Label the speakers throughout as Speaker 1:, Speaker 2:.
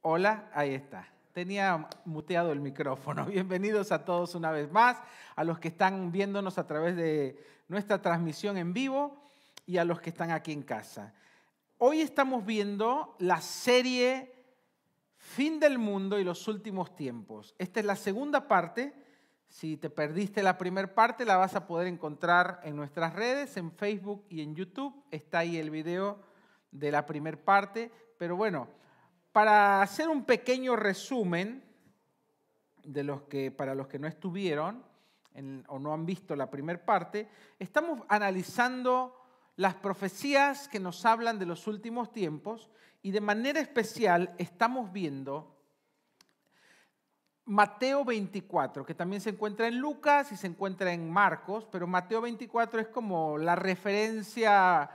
Speaker 1: Hola, ahí está. Tenía muteado el micrófono. Bienvenidos a todos una vez más, a los que están viéndonos a través de nuestra transmisión en vivo y a los que están aquí en casa. Hoy estamos viendo la serie Fin del Mundo y los Últimos Tiempos. Esta es la segunda parte. Si te perdiste la primera parte, la vas a poder encontrar en nuestras redes, en Facebook y en YouTube. Está ahí el video de la primera parte. Pero bueno, para hacer un pequeño resumen para los que no estuvieron o no han visto la primera parte, estamos analizando las profecías que nos hablan de los últimos tiempos y de manera especial estamos viendo Mateo 24, que también se encuentra en Lucas y se encuentra en Marcos, pero Mateo 24 es como la referencia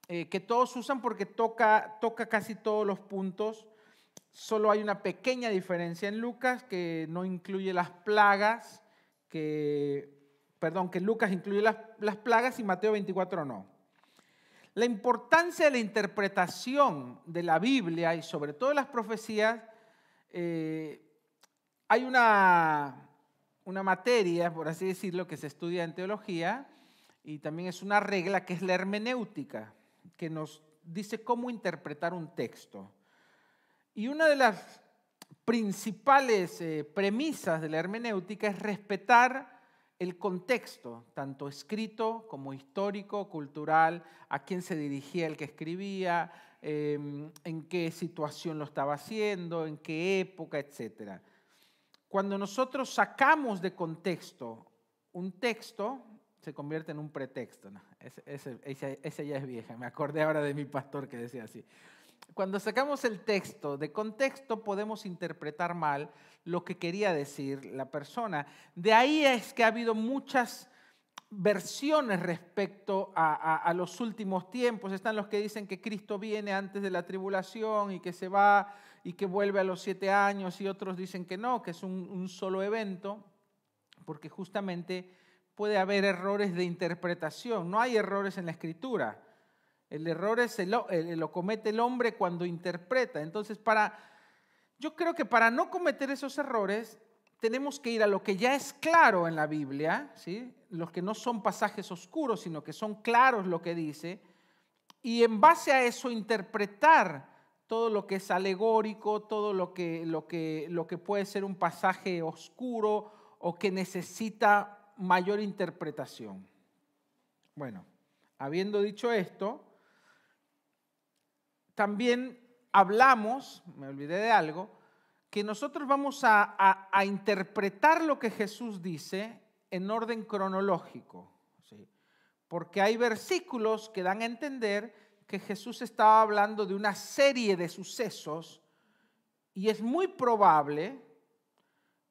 Speaker 1: que todos usan porque toca casi todos los puntos. Solo hay una pequeña diferencia en Lucas que no incluye las plagas, que Lucas incluye las plagas y Mateo 24 no. La importancia de la interpretación de la Biblia y sobre todo las profecías, hay una materia, por así decirlo, que se estudia en teología y también es una regla que es la hermenéutica, que nos dice cómo interpretar un texto. Y una de las principales premisas de la hermenéutica es respetar el contexto, tanto escrito como histórico, cultural, a quién se dirigía el que escribía, en qué situación lo estaba haciendo, en qué época, etc. Cuando nosotros sacamos de contexto un texto, se convierte en un pretexto. No, esa ya es vieja, me acordé ahora de mi pastor que decía así. Cuando sacamos el texto de contexto podemos interpretar mal lo que quería decir la persona. De ahí es que ha habido muchas versiones respecto a los últimos tiempos. Están los que dicen que Cristo viene antes de la tribulación y que se va y que vuelve a los 7 años, y otros dicen que no, que es un solo evento, porque justamente puede haber errores de interpretación. No hay errores en la Escritura. El error lo comete el hombre cuando interpreta. Entonces, yo creo que para no cometer esos errores, tenemos que ir a lo que ya es claro en la Biblia, ¿sí? Los que no son pasajes oscuros, sino que son claros lo que dice, y en base a eso interpretar todo lo que es alegórico, todo lo que puede ser un pasaje oscuro o que necesita mayor interpretación. Bueno, habiendo dicho esto, también hablamos, me olvidé de algo, que nosotros vamos a interpretar lo que Jesús dice en orden cronológico, ¿sí? Porque hay versículos que dan a entender que Jesús estaba hablando de una serie de sucesos y es muy probable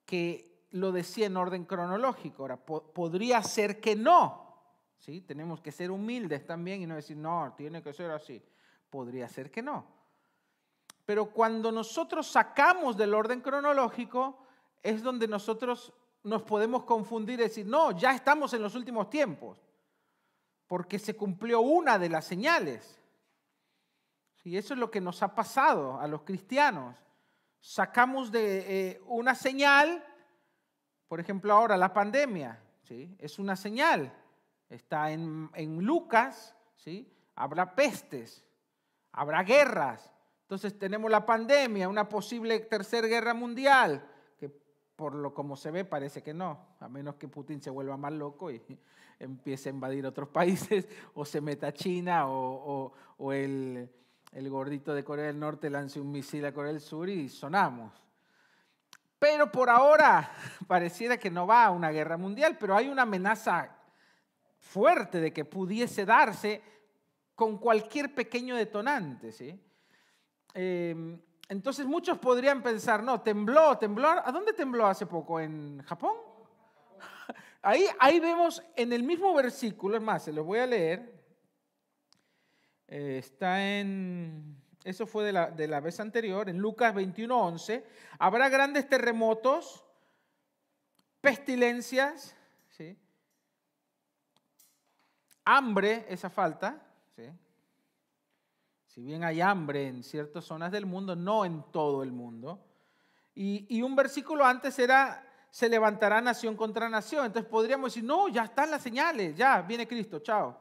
Speaker 1: que lo decía en orden cronológico. Ahora, podría ser que no, ¿sí? Tenemos que ser humildes también y no decir, no, tiene que ser así. Podría ser que no. Pero cuando nosotros sacamos del orden cronológico, es donde nosotros nos podemos confundir y decir, no, ya estamos en los últimos tiempos, porque se cumplió una de las señales. Y eso es lo que nos ha pasado a los cristianos. Sacamos de una señal, por ejemplo ahora la pandemia, ¿sí? Es una señal. Está en Lucas, ¿sí? Habrá pestes, habrá guerras. Entonces tenemos la pandemia, una posible tercera guerra mundial, que por lo como se ve parece que no, a menos que Putin se vuelva más loco y empiece a invadir otros países, o se meta a China, o el gordito de Corea del Norte lance un misil a Corea del Sur y sonamos. Pero por ahora pareciera que no va a una guerra mundial, pero hay una amenaza fuerte de que pudiese darse con cualquier pequeño detonante, ¿sí? Entonces muchos podrían pensar, no, tembló. ¿A dónde tembló hace poco? ¿En Japón? Ahí vemos en el mismo versículo, es más, se los voy a leer. Eso fue de la vez anterior, en Lucas 21:11. Habrá grandes terremotos, pestilencias, ¿sí? Hambre, esa falta, ¿sí? Si bien hay hambre en ciertas zonas del mundo, no en todo el mundo. Y un versículo antes era, se levantará nación contra nación. Entonces podríamos decir, no, ya están las señales, ya viene Cristo, chao.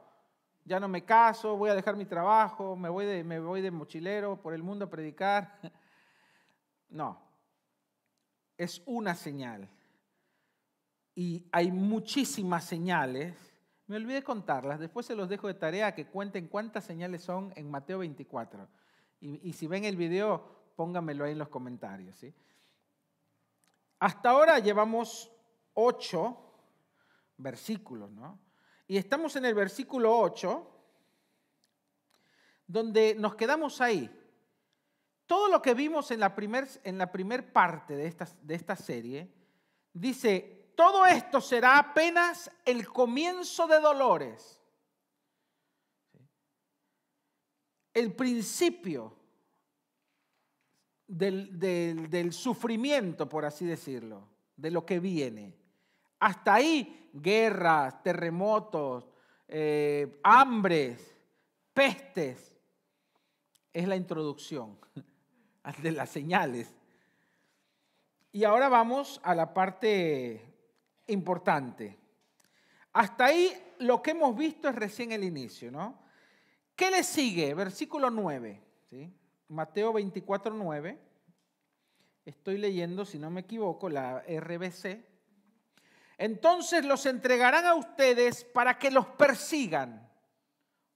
Speaker 1: Ya no me caso, voy a dejar mi trabajo, me voy de mochilero por el mundo a predicar. No, es una señal. Y hay muchísimas señales. Me olvidé contarlas, después se los dejo de tarea que cuenten cuántas señales son en Mateo 24. Y si ven el video, pónganmelo ahí en los comentarios, ¿sí? Hasta ahora llevamos 8 versículos, ¿no? Y estamos en el versículo 8, donde nos quedamos ahí. Todo lo que vimos en la primer parte de esta serie, dice, todo esto será apenas el comienzo de dolores. El principio del sufrimiento, por así decirlo, de lo que viene. Hasta ahí, guerras, terremotos, hambres, pestes. Es la introducción de las señales. Y ahora vamos a la parte importante. Hasta ahí lo que hemos visto es recién el inicio, ¿no? ¿Qué le sigue? Versículo 9, ¿sí? Mateo 24, 9. Estoy leyendo, si no me equivoco, la RBC. Entonces los entregarán a ustedes para que los persigan.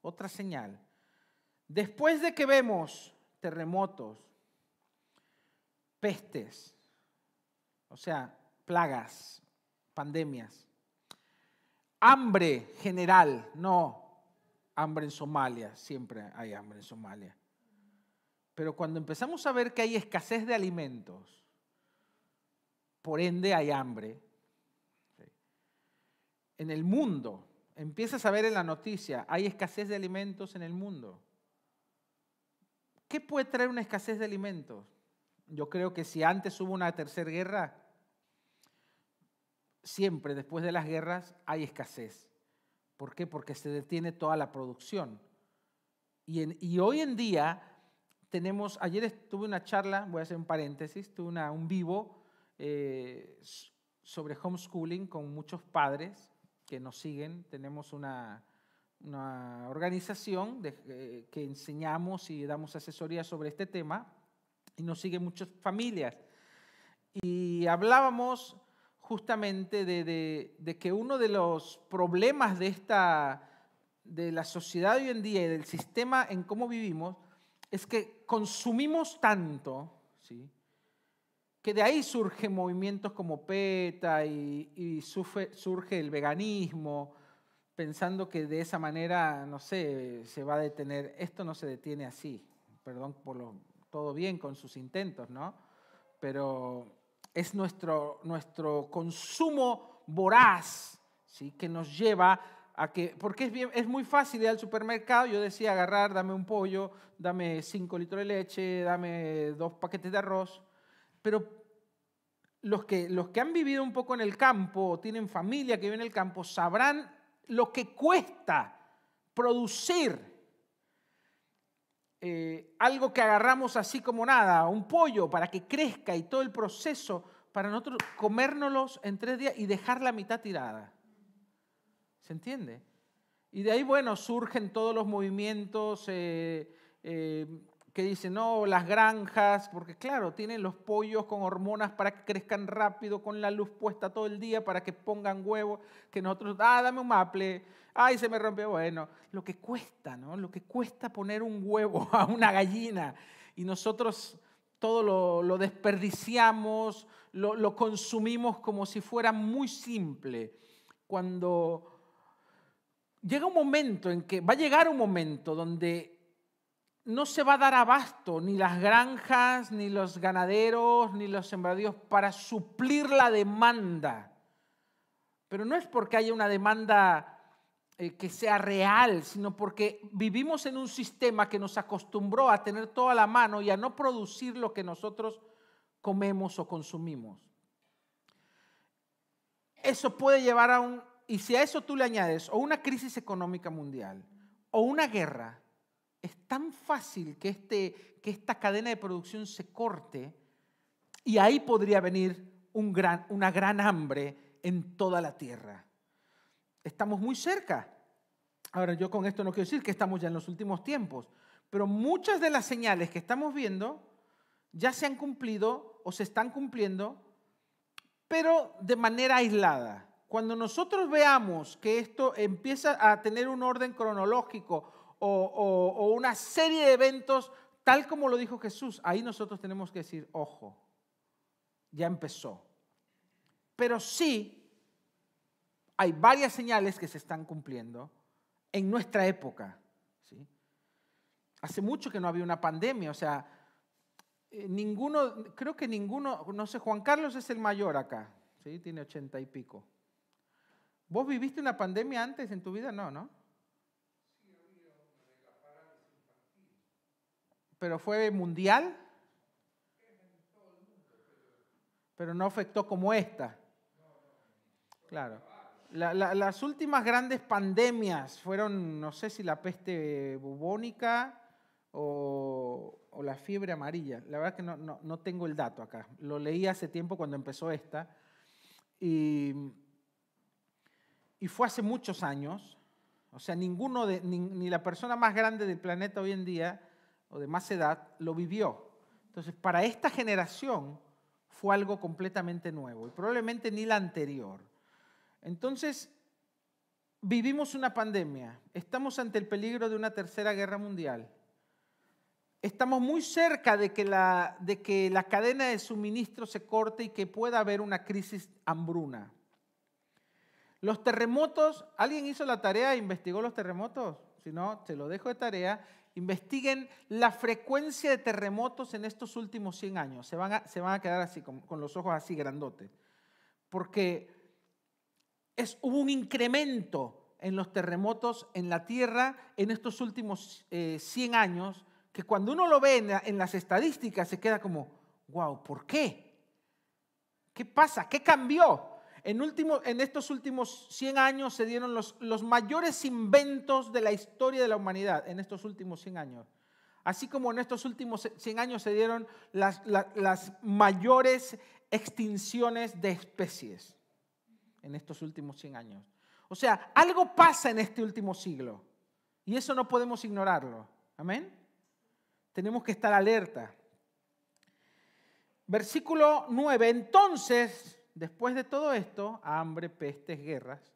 Speaker 1: Otra señal. Después de que vemos terremotos, pestes, o sea, plagas, pandemias, hambre general, no hambre en Somalia, siempre hay hambre en Somalia. Pero cuando empezamos a ver que hay escasez de alimentos, por ende hay hambre. En el mundo, empiezas a ver en la noticia, hay escasez de alimentos en el mundo. ¿Qué puede traer una escasez de alimentos? Yo creo que si antes hubo una tercera guerra, siempre después de las guerras hay escasez. ¿Por qué? Porque se detiene toda la producción. Y hoy en día tenemos, ayer tuve una charla, voy a hacer un paréntesis, tuve un vivo sobre homeschooling con muchos padres que nos siguen. Tenemos una organización que enseñamos y damos asesoría sobre este tema y nos siguen muchas familias. Y hablábamos justamente de que uno de los problemas de la sociedad hoy en día y del sistema en cómo vivimos es que consumimos tanto, ¿sí?, que de ahí surgen movimientos como PETA y surge el veganismo, pensando que de esa manera, no sé, se va a detener. Esto no se detiene así, perdón todo bien con sus intentos, ¿no? Pero es nuestro consumo voraz, ¿sí?, que nos lleva a que, porque es muy fácil ir al supermercado, yo decía agarrar, dame un pollo, dame 5 litros de leche, dame 2 paquetes de arroz, pero los que han vivido un poco en el campo o tienen familia que vive en el campo sabrán lo que cuesta producir algo que agarramos así como nada, un pollo para que crezca y todo el proceso para nosotros comérnoslos en 3 días y dejar la mitad tirada. ¿Se entiende? Y de ahí, bueno, surgen todos los movimientos que dicen, no, las granjas, porque claro, tienen los pollos con hormonas para que crezcan rápido, con la luz puesta todo el día para que pongan huevos, que nosotros, dame un maple, ay, se me rompió, bueno, lo que cuesta, ¿no? Lo que cuesta poner un huevo a una gallina y nosotros todo lo desperdiciamos, lo consumimos como si fuera muy simple, cuando llega un momento en que va a llegar un momento donde no se va a dar abasto ni las granjas, ni los ganaderos, ni los sembradíos para suplir la demanda. Pero no es porque haya una demanda que sea real, sino porque vivimos en un sistema que nos acostumbró a tener todo a la mano y a no producir lo que nosotros comemos o consumimos. Eso puede llevar y si a eso tú le añades o una crisis económica mundial o una guerra, es tan fácil que esta cadena de producción se corte y ahí podría venir una gran hambre en toda la tierra. Estamos muy cerca. Ahora, yo con esto no quiero decir que estamos ya en los últimos tiempos, pero muchas de las señales que estamos viendo ya se han cumplido o se están cumpliendo, pero de manera aislada. Cuando nosotros veamos que esto empieza a tener un orden cronológico o una serie de eventos, tal como lo dijo Jesús, ahí nosotros tenemos que decir, ojo, ya empezó. Pero sí, hay varias señales que se están cumpliendo en nuestra época. ¿Sí? Hace mucho que no había una pandemia, o sea, creo que ninguno, no sé, Juan Carlos es el mayor acá, ¿sí? Tiene 80 y pico. ¿Vos viviste una pandemia antes en tu vida? No, ¿no? Sí, había una de la parálisis infantil. ¿Pero fue mundial? En todo el mundo, pero no afectó como esta. Claro. Las últimas grandes pandemias fueron, no sé si la peste bubónica o la fiebre amarilla. La verdad que no tengo el dato acá. Lo leí hace tiempo cuando empezó esta. Y fue hace muchos años. O sea, ni la persona más grande del planeta hoy en día, o de más edad, lo vivió. Entonces, para esta generación fue algo completamente nuevo. Y probablemente ni la anterior. Entonces, vivimos una pandemia. Estamos ante el peligro de una tercera guerra mundial. Estamos muy cerca de que la cadena de suministro se corte y que pueda haber una crisis hambruna. Los terremotos, ¿alguien hizo la tarea e investigó los terremotos? Si no, te lo dejo de tarea. Investiguen la frecuencia de terremotos en estos últimos 100 años. Se van a quedar así, con los ojos así grandotes. Porque hubo un incremento en los terremotos en la Tierra en estos últimos 100 años, que cuando uno lo ve en las estadísticas se queda como, wow, ¿por qué? ¿Qué pasa? ¿Qué cambió? En estos últimos 100 años se dieron los mayores inventos de la historia de la humanidad, en estos últimos 100 años. Así como en estos últimos 100 años se dieron las mayores extinciones de especies, en estos últimos 100 años. O sea, algo pasa en este último siglo y eso no podemos ignorarlo. ¿Amén? Tenemos que estar alerta. Versículo 9. Entonces, después de todo esto, hambre, pestes, guerras,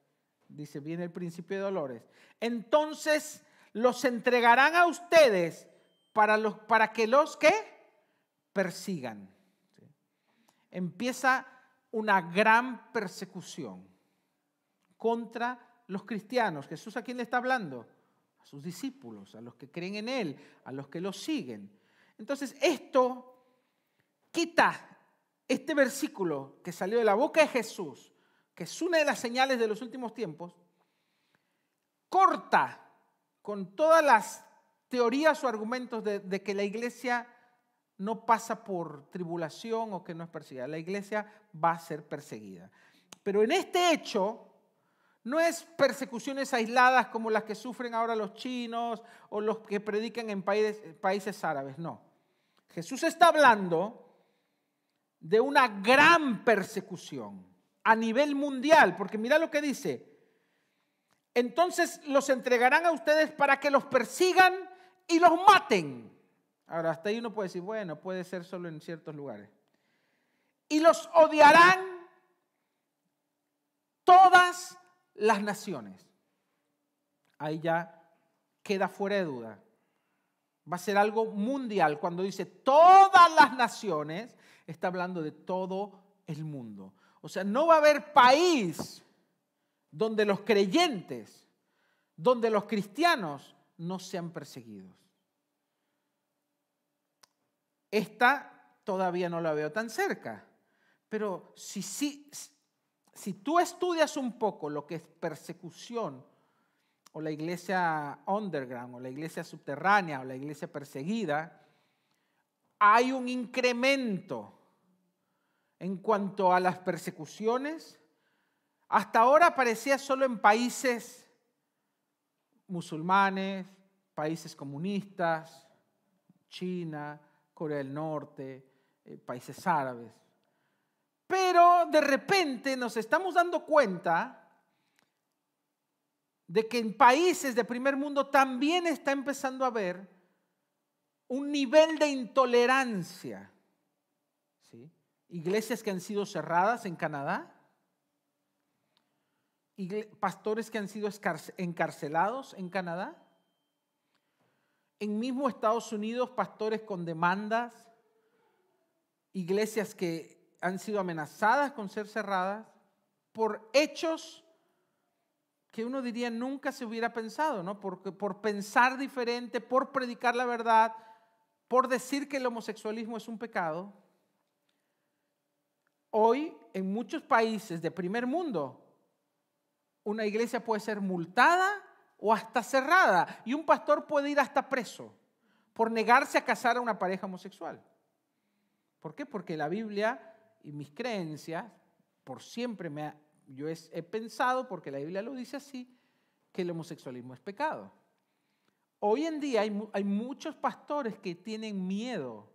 Speaker 1: dice, viene el principio de dolores. Entonces los entregarán a ustedes para que los que persigan. ¿Sí? Empieza una gran persecución contra los cristianos. ¿Jesús a quién le está hablando? A sus discípulos, a los que creen en Él, a los que lo siguen. Entonces esto quita este versículo que salió de la boca de Jesús, que es una de las señales de los últimos tiempos, corta con todas las teorías o argumentos de que la iglesia no pasa por tribulación o que no es perseguida. La iglesia va a ser perseguida. Pero en este hecho no es persecuciones aisladas como las que sufren ahora los chinos o los que predican en países árabes, no. Jesús está hablando de una gran persecución a nivel mundial, porque mira lo que dice. Entonces los entregarán a ustedes para que los persigan y los maten. Ahora, hasta ahí uno puede decir, bueno, puede ser solo en ciertos lugares. Y los odiarán todas las naciones. Ahí ya queda fuera de duda. Va a ser algo mundial. Cuando dice todas las naciones, está hablando de todo el mundo. O sea, no va a haber país donde los creyentes, donde los cristianos no sean perseguidos. Esta todavía no la veo tan cerca, pero si tú estudias un poco lo que es persecución, o la iglesia underground, o la iglesia subterránea, o la iglesia perseguida, hay un incremento en cuanto a las persecuciones. Hasta ahora parecía solo en países musulmanes, países comunistas, China, Corea del Norte, países árabes. Pero de repente nos estamos dando cuenta de que en países de primer mundo también está empezando a haber un nivel de intolerancia. ¿Sí? Iglesias que han sido cerradas en Canadá, pastores que han sido encarcelados en Canadá, en mismo Estados Unidos, pastores con demandas, iglesias que han sido amenazadas con ser cerradas por hechos que uno diría nunca se hubiera pensado, ¿no? Porque por pensar diferente, por predicar la verdad, por decir que el homosexualismo es un pecado. Hoy, en muchos países de primer mundo, una iglesia puede ser multada o hasta cerrada, y un pastor puede ir hasta preso por negarse a casar a una pareja homosexual. ¿Por qué? Porque la Biblia y mis creencias, por siempre yo he pensado, porque la Biblia lo dice así, que el homosexualismo es pecado. Hoy en día hay muchos pastores que tienen miedo,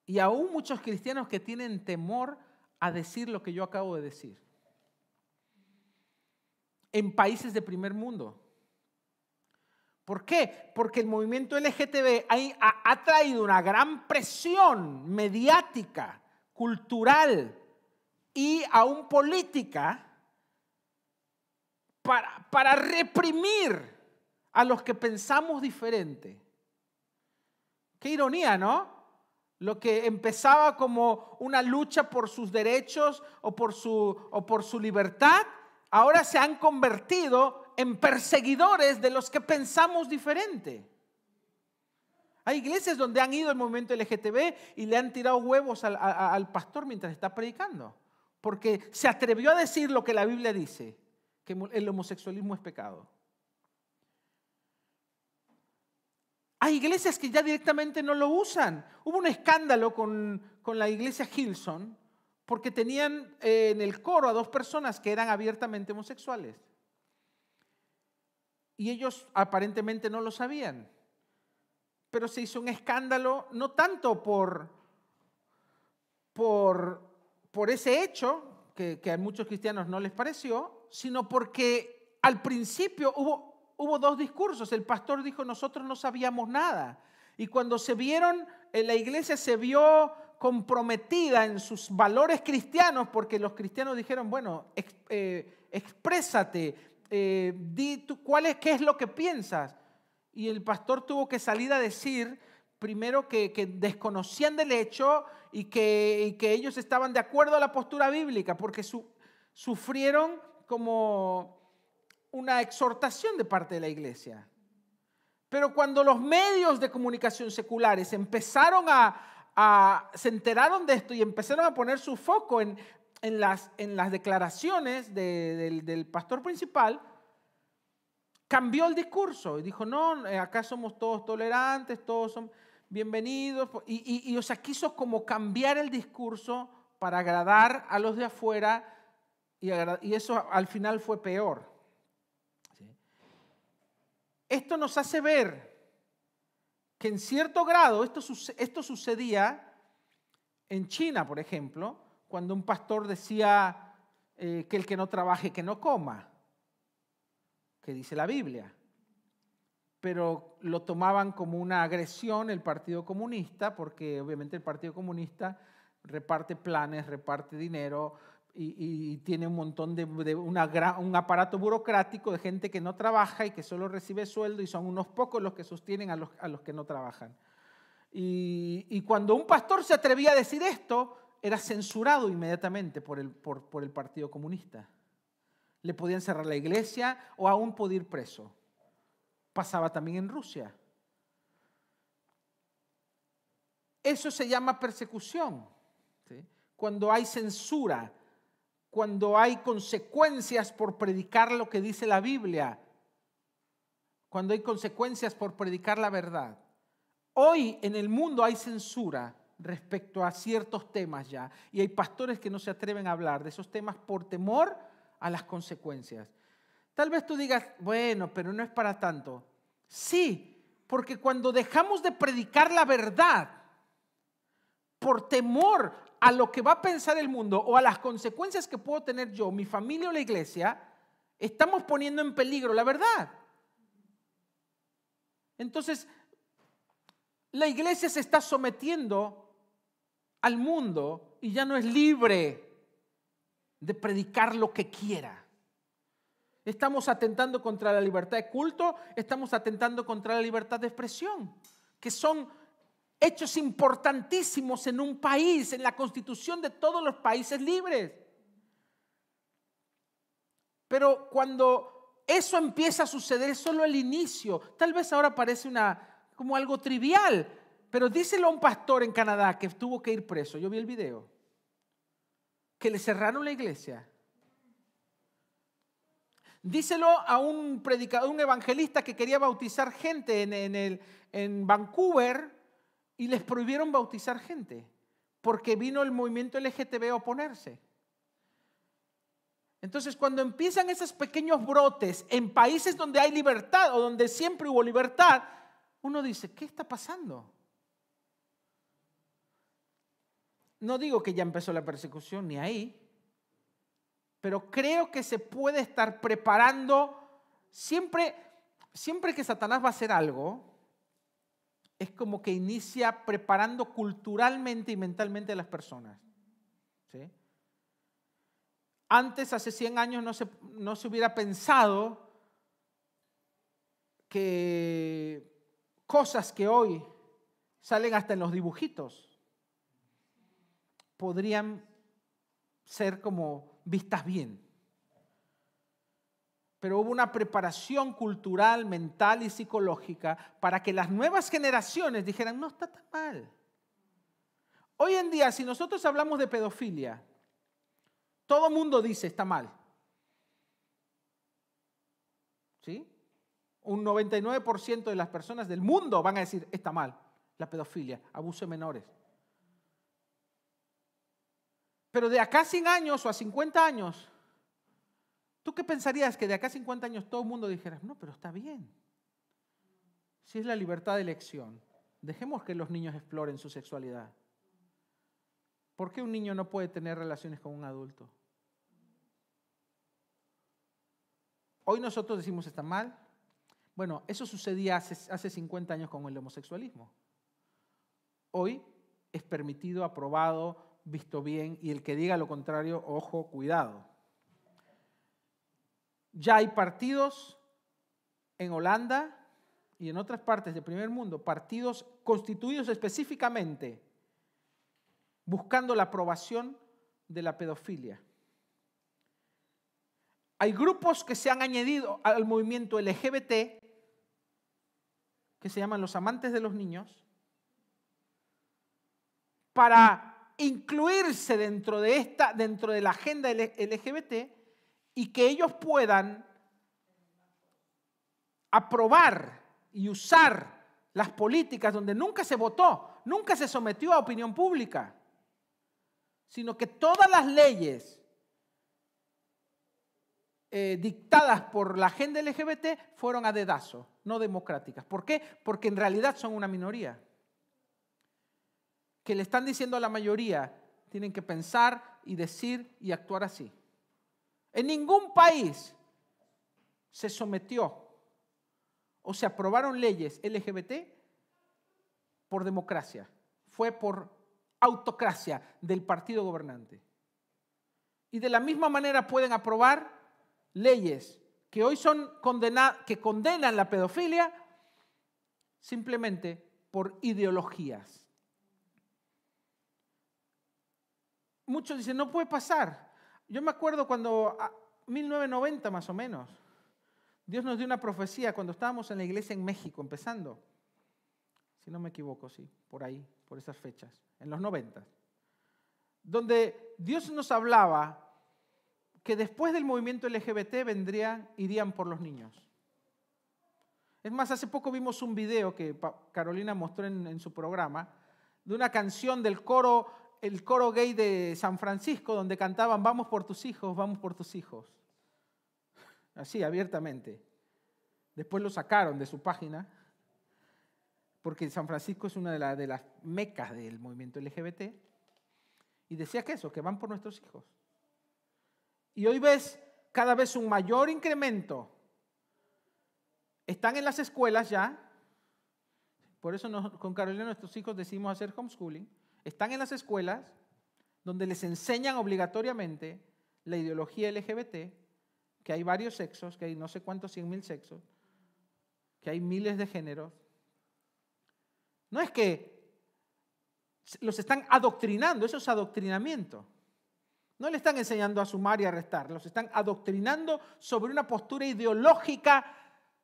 Speaker 1: y aún muchos cristianos que tienen temor a decir lo que yo acabo de decir. En países de primer mundo. ¿Por qué? Porque el movimiento LGTB ha traído una gran presión mediática, cultural y aún política para reprimir a los que pensamos diferente. Qué ironía, ¿no? Lo que empezaba como una lucha por sus derechos o por su libertad, ahora se han convertido en perseguidores de los que pensamos diferente. Hay iglesias donde han ido el movimiento LGTB y le han tirado huevos al pastor mientras está predicando, porque se atrevió a decir lo que la Biblia dice, que el homosexualismo es pecado. Hay iglesias que ya directamente no lo usan. Hubo un escándalo con la iglesia Hillsong, porque tenían en el coro a 2 personas que eran abiertamente homosexuales. Y ellos aparentemente no lo sabían. Pero se hizo un escándalo, no tanto por ese hecho, que a muchos cristianos no les pareció, sino porque al principio hubo 2 discursos. El pastor dijo, nosotros no sabíamos nada. Y cuando se vieron, la iglesia se vio comprometida en sus valores cristianos, porque los cristianos dijeron, bueno, exprésate, di tú, ¿qué es lo que piensas? Y el pastor tuvo que salir a decir, primero que desconocían del hecho y que ellos estaban de acuerdo a la postura bíblica, porque sufrieron como una exhortación de parte de la iglesia. Pero cuando los medios de comunicación seculares empezaron se enteraron de esto y empezaron a poner su foco en las declaraciones del pastor principal, cambió el discurso y dijo, no, acá somos todos tolerantes, todos son bienvenidos. Y o sea, quiso como cambiar el discurso para agradar a los de afuera, y eso al final fue peor. Esto nos hace ver que en cierto grado esto sucedía en China, por ejemplo, cuando un pastor decía que el que no trabaje, que no coma, que dice la Biblia. Pero lo tomaban como una agresión el Partido Comunista, porque obviamente el Partido Comunista reparte planes, reparte dinero, y tiene un montón un aparato burocrático de gente que no trabaja y que solo recibe sueldo, y son unos pocos los que sostienen a los que no trabajan. Y cuando un pastor se atrevía a decir esto, era censurado inmediatamente por el Partido Comunista. Le podían cerrar la iglesia o aún podía ir preso. Pasaba también en Rusia. Eso se llama persecución, ¿sí? Cuando hay censura, cuando hay consecuencias por predicar lo que dice la Biblia, cuando hay consecuencias por predicar la verdad. Hoy en el mundo hay censura respecto a ciertos temas ya, y hay pastores que no se atreven a hablar de esos temas por temor a las consecuencias. Tal vez tú digas, bueno, pero no es para tanto. Sí, porque cuando dejamos de predicar la verdad por temor a lo que va a pensar el mundo o a las consecuencias que puedo tener yo, mi familia o la iglesia, estamos poniendo en peligro la verdad. Entonces, la iglesia se está sometiendo al mundo y ya no es libre de predicar lo que quiera. Estamos atentando contra la libertad de culto, estamos atentando contra la libertad de expresión, que son hechos importantísimos en un país, en la constitución de todos los países libres. Pero cuando eso empieza a suceder, es solo el inicio. Tal vez ahora parece como algo trivial, pero díselo a un pastor en Canadá que tuvo que ir preso. Yo vi el video. Que le cerraron la iglesia. Díselo a un predicador, un evangelista que quería bautizar gente en Vancouver y les prohibieron bautizar gente porque vino el movimiento LGTB a oponerse. Entonces, cuando empiezan esos pequeños brotes en países donde hay libertad o donde siempre hubo libertad, uno dice, ¿qué está pasando? No digo que ya empezó la persecución ni ahí, pero creo que se puede estar preparando siempre que Satanás va a hacer algo, es como que inicia preparando culturalmente y mentalmente a las personas. ¿Sí? Antes, hace 100 años, no se hubiera pensado que cosas que hoy salen hasta en los dibujitos podrían ser como vistas bien. Pero hubo una preparación cultural, mental y psicológica para que las nuevas generaciones dijeran, no está tan mal. Hoy en día, si nosotros hablamos de pedofilia, todo el mundo dice está mal. ¿Sí? Un 99% de las personas del mundo van a decir está mal, la pedofilia, abuso de menores. Pero de acá a 100 años o a 50 años, ¿tú qué pensarías que de acá a 50 años todo el mundo dijera, no, pero está bien? Si es la libertad de elección, dejemos que los niños exploren su sexualidad. ¿Por qué un niño no puede tener relaciones con un adulto? Hoy nosotros decimos está mal. Bueno, eso sucedía hace 50 años con el homosexualismo. Hoy es permitido, aprobado, visto bien, y el que diga lo contrario, ojo, cuidado. Ya hay partidos en Holanda y en otras partes del primer mundo, partidos constituidos específicamente buscando la aprobación de la pedofilia. Hay grupos que se han añadido al movimiento LGBT, que se llaman los amantes de los niños, para incluirse dentro de la agenda LGBT y que ellos puedan aprobar y usar las políticas donde nunca se votó, nunca se sometió a opinión pública, sino que todas las leyes dictadas por la agenda LGBT fueron a dedazo, no democráticas. ¿Por qué? Porque en realidad son una minoría, que le están diciendo a la mayoría, tienen que pensar y decir y actuar así. En ningún país se sometió o se aprobaron leyes LGBT por democracia. Fue por autocracia del partido gobernante. Y de la misma manera pueden aprobar leyes que hoy son que condenan la pedofilia simplemente por ideologías. Muchos dicen, no puede pasar. Yo me acuerdo cuando, 1990 más o menos, Dios nos dio una profecía cuando estábamos en la iglesia en México, empezando. Si no me equivoco, sí, por ahí, por esas fechas, en los 90. Donde Dios nos hablaba que después del movimiento LGBT irían por los niños. Es más, hace poco vimos un video que Carolina mostró en su programa, de una canción del coro, el coro gay de San Francisco, donde cantaban, vamos por tus hijos, vamos por tus hijos. Así, abiertamente. Después lo sacaron de su página, porque San Francisco es una de las mecas del movimiento LGBT, y decía que van por nuestros hijos. Y hoy ves cada vez un mayor incremento. Están en las escuelas ya, por eso con Carolina nuestros hijos decidimos hacer homeschooling. Están en las escuelas donde les enseñan obligatoriamente la ideología LGBT, que hay varios sexos, que hay no sé cuántos 100,000 sexos, que hay miles de géneros. No es que los están adoctrinando, eso es adoctrinamiento. No le están enseñando a sumar y a restar, los están adoctrinando sobre una postura ideológica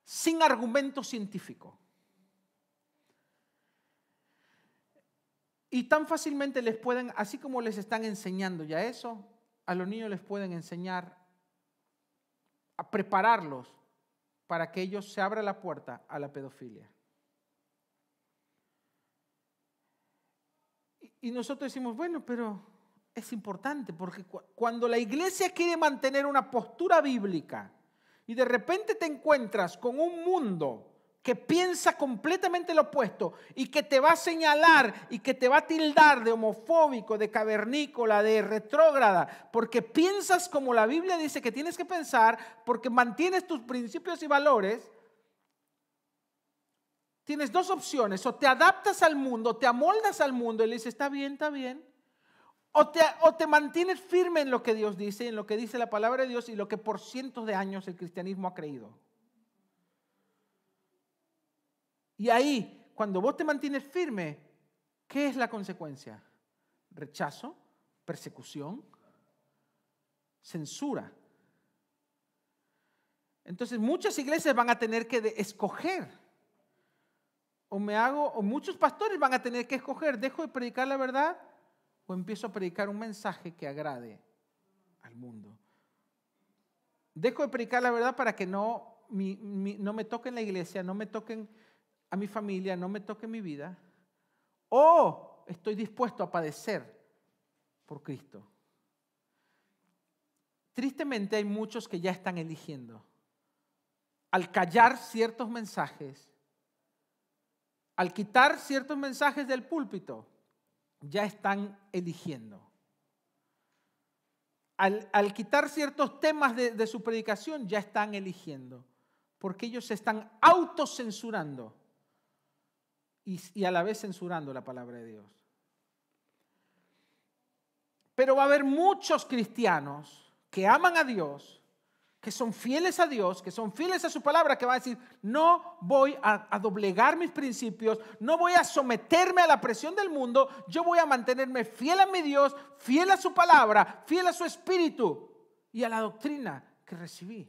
Speaker 1: sin argumento científico. Y tan fácilmente les pueden, así como les están enseñando ya eso, a los niños les pueden enseñar a prepararlos para que ellos se abran la puerta a la pedofilia. Y nosotros decimos, bueno, pero es importante porque cuando la iglesia quiere mantener una postura bíblica y de repente te encuentras con un mundo que piensa completamente lo opuesto y que te va a señalar y que te va a tildar de homofóbico, de cavernícola, de retrógrada, porque piensas como la Biblia dice que tienes que pensar, porque mantienes tus principios y valores, tienes dos opciones: o te adaptas al mundo, te amoldas al mundo y le dices, está bien, o te mantienes firme en lo que Dios dice, en lo que dice la palabra de Dios y lo que por cientos de años el cristianismo ha creído. Y ahí, cuando vos te mantienes firme, ¿qué es la consecuencia? Rechazo, persecución, censura. Entonces muchas iglesias van a tener que escoger. O muchos pastores van a tener que escoger, ¿dejo de predicar la verdad o empiezo a predicar un mensaje que agrade al mundo? Dejo de predicar la verdad para que no me toquen la iglesia, no me toquen a mi familia, no me toque mi vida, o estoy dispuesto a padecer por Cristo. Tristemente hay muchos que ya están eligiendo. Al callar ciertos mensajes, al quitar ciertos mensajes del púlpito, ya están eligiendo. Al quitar ciertos temas de su predicación, ya están eligiendo, porque ellos se están autocensurando. Y a la vez censurando la palabra de Dios. Pero va a haber muchos cristianos que aman a Dios, que son fieles a Dios, que son fieles a su palabra, que van a decir, no voy a doblegar mis principios, no voy a someterme a la presión del mundo, yo voy a mantenerme fiel a mi Dios, fiel a su palabra, fiel a su espíritu y a la doctrina que recibí.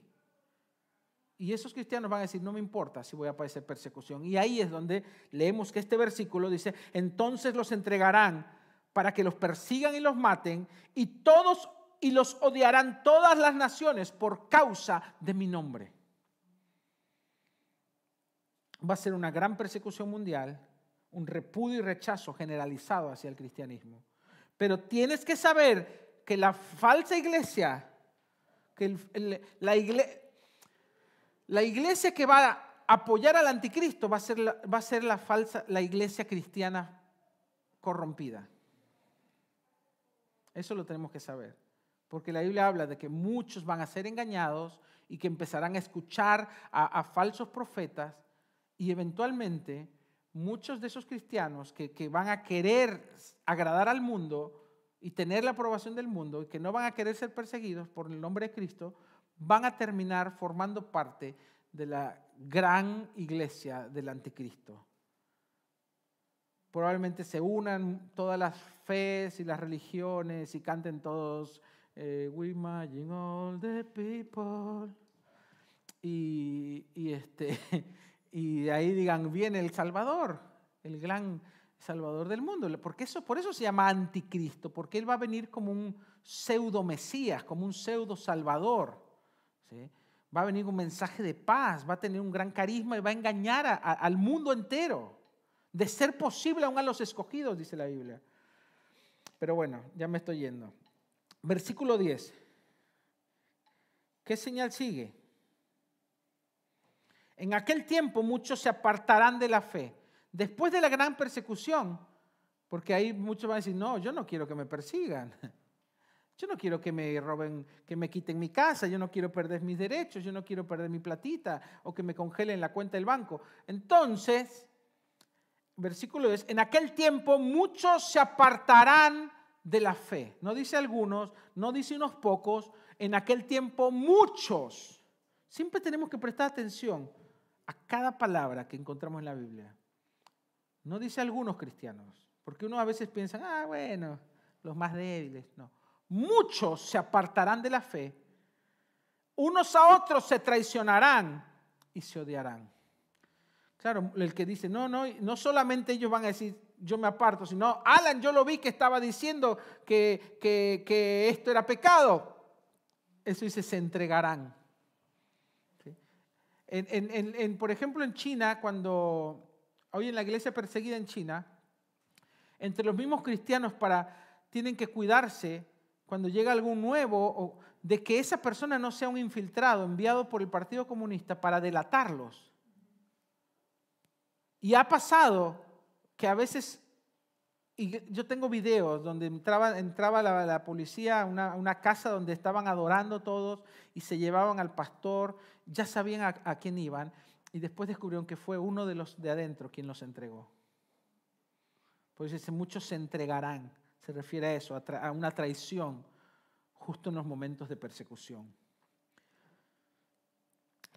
Speaker 1: Y esos cristianos van a decir, no me importa si voy a padecer persecución. Y ahí es donde leemos que este versículo dice, entonces los entregarán para que los persigan y los maten, y los odiarán todas las naciones por causa de mi nombre. Va a ser una gran persecución mundial, un repudio y rechazo generalizado hacia el cristianismo. Pero tienes que saber que la falsa iglesia, que la iglesia que va a apoyar al anticristo va a ser la iglesia cristiana corrompida. Eso lo tenemos que saber. Porque la Biblia habla de que muchos van a ser engañados y que empezarán a escuchar a falsos profetas, y eventualmente muchos de esos cristianos que van a querer agradar al mundo y tener la aprobación del mundo y que no van a querer ser perseguidos por el nombre de Cristo, van a terminar formando parte de la gran iglesia del anticristo. Probablemente se unan todas las fes y las religiones y canten todos We imagine all the people. Y de ahí digan, viene el Salvador, el gran Salvador del mundo. Por eso se llama anticristo, porque él va a venir como un pseudo Mesías, como un pseudo Salvador. ¿Sí? Va a venir un mensaje de paz, va a tener un gran carisma y va a engañar al mundo entero. De ser posible aún a los escogidos, dice la Biblia. Pero bueno, ya me estoy yendo. Versículo 10. ¿Qué señal sigue? En aquel tiempo muchos se apartarán de la fe. Después de la gran persecución, porque ahí muchos van a decir, no, yo no quiero que me persigan. Yo no quiero que me roben, que me quiten mi casa, yo no quiero perder mis derechos, yo no quiero perder mi platita o que me congelen la cuenta del banco. Entonces, versículo 10, en aquel tiempo muchos se apartarán de la fe. No dice algunos, no dice unos pocos, en aquel tiempo muchos. Siempre tenemos que prestar atención a cada palabra que encontramos en la Biblia. No dice algunos cristianos, porque uno a veces piensa, bueno, los más débiles, no. Muchos se apartarán de la fe, unos a otros se traicionarán y se odiarán. Claro, el que dice, no solamente ellos van a decir, yo me aparto, sino, Alan, yo lo vi que estaba diciendo que esto era pecado. Eso dice, se entregarán. ¿Sí? Por ejemplo, en China, hoy en la iglesia perseguida en China, entre los mismos cristianos tienen que cuidarse cuando llega algún nuevo, de que esa persona no sea un infiltrado enviado por el Partido Comunista para delatarlos. Y ha pasado que a veces, y yo tengo videos donde entraba la policía a una casa donde estaban adorando todos y se llevaban al pastor, ya sabían a quién iban, y después descubrieron que fue uno de los de adentro quien los entregó. Pues dice, muchos se entregarán. Se refiere a eso, a una traición, justo en los momentos de persecución.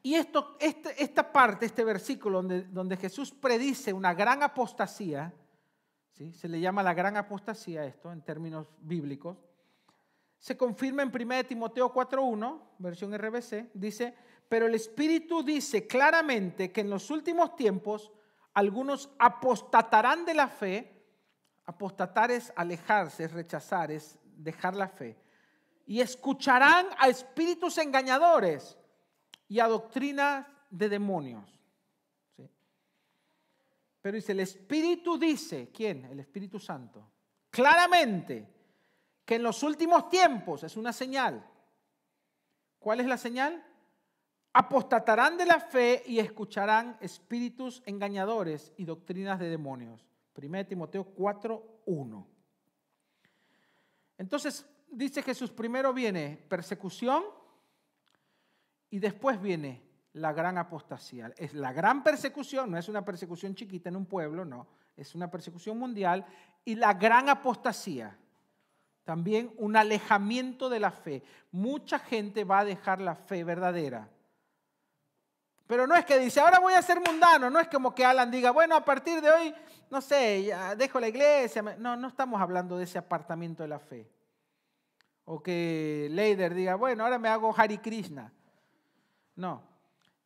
Speaker 1: Y esta parte, este versículo donde Jesús predice una gran apostasía, ¿sí? Se le llama la gran apostasía esto en términos bíblicos, se confirma en 1 Timoteo 4:1, versión RBC, dice, pero el Espíritu dice claramente que en los últimos tiempos algunos apostatarán de la fe. Apostatar es alejarse, es rechazar, es dejar la fe. Y escucharán a espíritus engañadores y a doctrinas de demonios. ¿Sí? Pero dice, el Espíritu dice, ¿quién? El Espíritu Santo. Claramente que en los últimos tiempos, es una señal. ¿Cuál es la señal? Apostatarán de la fe y escucharán espíritus engañadores y doctrinas de demonios. 1 Timoteo 4:1. Entonces, dice Jesús, primero viene persecución y después viene la gran apostasía. Es la gran persecución, no es una persecución chiquita en un pueblo, no. Es una persecución mundial y la gran apostasía. También un alejamiento de la fe. Mucha gente va a dejar la fe verdadera. Pero no es que dice, ahora voy a ser mundano, no es como que Alan diga, bueno, a partir de hoy, no sé, ya dejo la iglesia. No estamos hablando de ese apartamiento de la fe. O que Leider diga, bueno, ahora me hago Hare Krishna. No.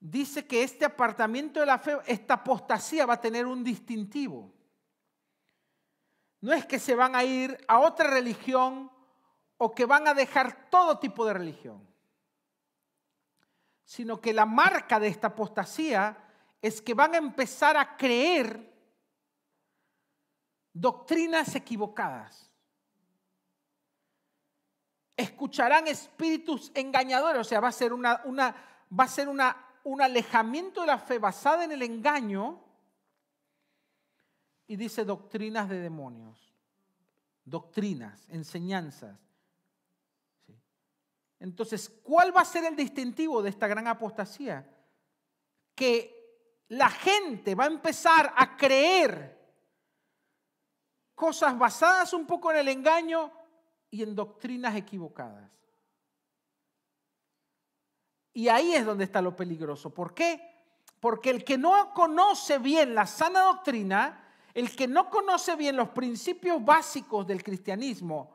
Speaker 1: Dice que este apartamiento de la fe, esta apostasía va a tener un distintivo. No es que se van a ir a otra religión o que van a dejar todo tipo de religión, sino que la marca de esta apostasía es que van a empezar a creer doctrinas equivocadas. Escucharán espíritus engañadores, o sea, va a ser un alejamiento de la fe basada en el engaño. Y dice doctrinas de demonios, doctrinas, enseñanzas. ¿Sí? Entonces, ¿cuál va a ser el distintivo de esta gran apostasía? Que la gente va a empezar a creer cosas basadas un poco en el engaño y en doctrinas equivocadas. Y ahí es donde está lo peligroso. ¿Por qué? Porque el que no conoce bien la sana doctrina, el que no conoce bien los principios básicos del cristianismo,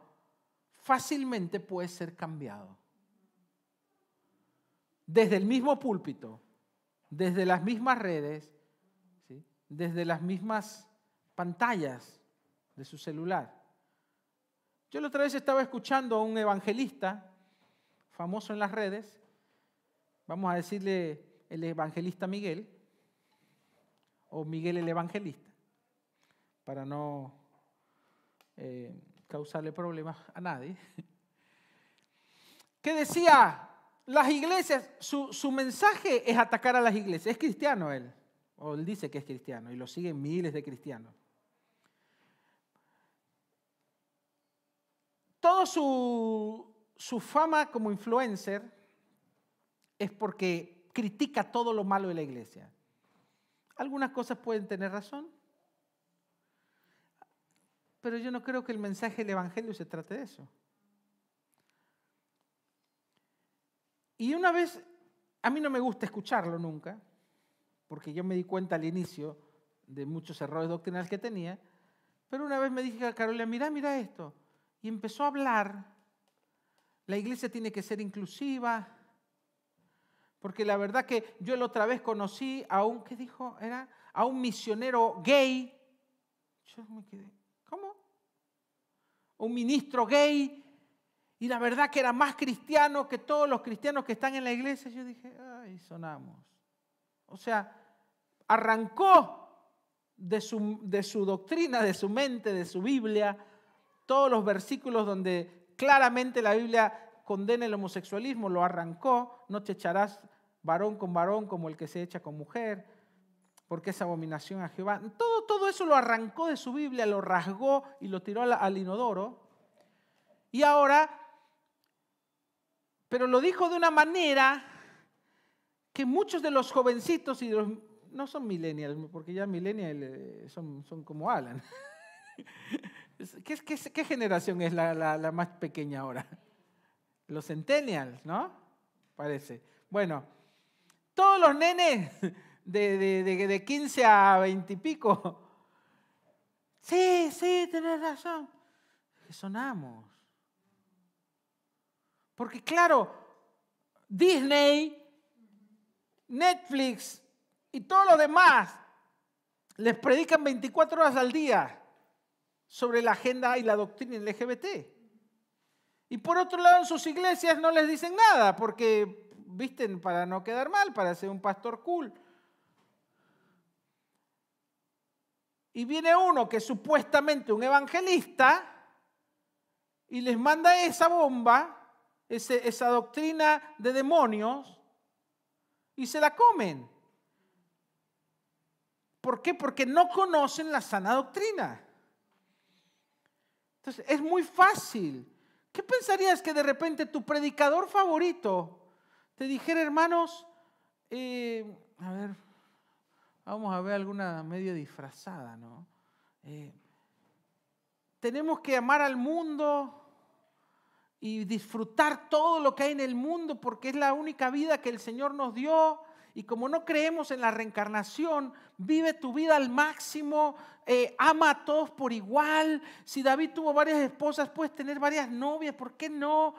Speaker 1: fácilmente puede ser cambiado. Desde el mismo púlpito, desde las mismas redes, ¿sí? Desde las mismas pantallas de su celular. Yo la otra vez estaba escuchando a un evangelista famoso en las redes, vamos a decirle el evangelista Miguel, o Miguel el evangelista, para no causarle problemas a nadie, que decía, las iglesias, su mensaje es atacar a las iglesias. Es cristiano él, o él dice que es cristiano, y lo siguen miles de cristianos. Toda su fama como influencer es porque critica todo lo malo de la iglesia. Algunas cosas pueden tener razón, pero yo no creo que el mensaje del evangelio se trate de eso. Y una vez, a mí no me gusta escucharlo nunca, porque yo me di cuenta al inicio de muchos errores doctrinales que tenía, pero una vez me dije a Carolina, mira esto, y empezó a hablar, la iglesia tiene que ser inclusiva, porque la verdad que yo la otra vez conocí a un, ¿qué dijo? Era a un misionero gay. Yo me quedé, ¿cómo? Un ministro gay. Y la verdad que era más cristiano que todos los cristianos que están en la iglesia. Yo dije, ay, sonamos. O sea, arrancó de su doctrina, de su mente, de su Biblia, todos los versículos donde claramente la Biblia condena el homosexualismo, lo arrancó. No te echarás varón con varón como el que se echa con mujer, porque es abominación a Jehová. Todo eso lo arrancó de su Biblia, lo rasgó y lo tiró al inodoro. Y ahora, pero lo dijo de una manera que muchos de los jovencitos, y no son millennials, porque ya millennials son como Alan. ¿Qué generación es la más pequeña ahora? Los centennials, ¿no? Parece. Bueno, todos los nenes de 15 a 20 y pico. Sí, tenés razón. Sonamos. Porque claro, Disney, Netflix y todo lo demás les predican 24 horas al día sobre la agenda y la doctrina LGBT. Y por otro lado, en sus iglesias no les dicen nada porque visten para no quedar mal, para ser un pastor cool. Y viene uno que es supuestamente un evangelista y les manda esa bomba, esa doctrina de demonios, y se la comen. ¿Por qué? Porque no conocen la sana doctrina. Entonces, es muy fácil. ¿Qué pensarías que de repente tu predicador favorito te dijera, hermanos, vamos a ver alguna medio disfrazada, ¿no? Tenemos que amar al mundo y disfrutar todo lo que hay en el mundo porque es la única vida que el Señor nos dio. Y como no creemos en la reencarnación, vive tu vida al máximo, ama a todos por igual. Si David tuvo varias esposas, puedes tener varias novias, ¿por qué no?